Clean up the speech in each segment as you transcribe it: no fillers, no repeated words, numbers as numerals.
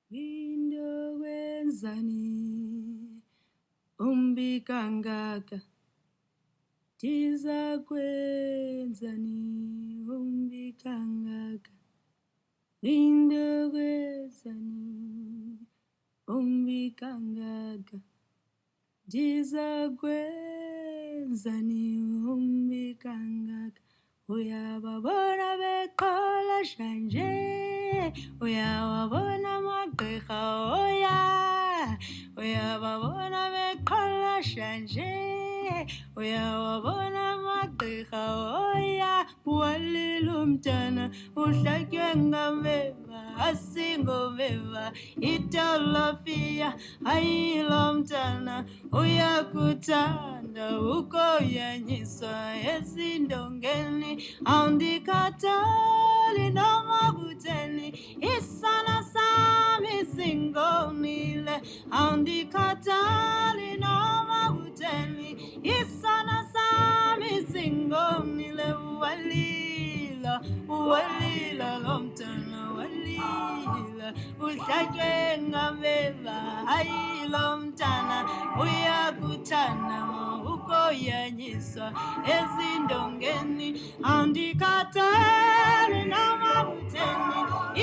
Into wenzani umbikangaka tiza kwenzani umbikangaka into wenzani umbikangaka tiza kwenzani umbikangaka uyababona beqhola shanje uyawabona amagqirha uyababona beqhola shanje uyawabona amagqirha walila umntana uhlatywe ngameva asingomeva itolofia ayilo mntana uyakuthanda ukoyanyiswa ezindongeni awundikhathali noma kutheni isana sami singonile awundikhathali noma kutheni isana sami singonile walila lo mntana walila uhlatywe ngameva hayi lo mntana uyakuthanda ukoyanyiswa ezindongeni awundikhathali noma kutheni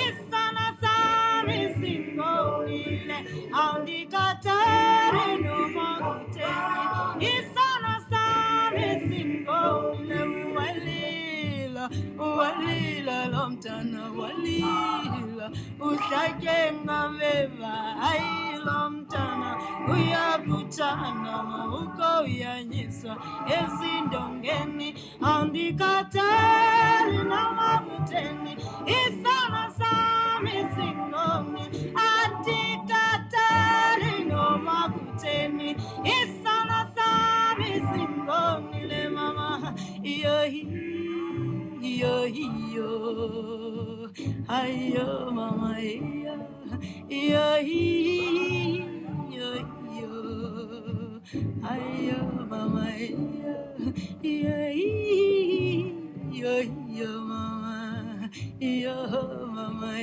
isana sami singonile awundikhathali noma kutheni isana sami singonile walila lo mntana walila uhlatywe ngameva hayi lo mntana uyakuthanda ukoyanyiswa ezindongeni awundikhathali noma kutheni isana sami singomi andikhathali noma kutheni isana sami singomile mama yohi ayo mama yohi ayo mama mama yo mama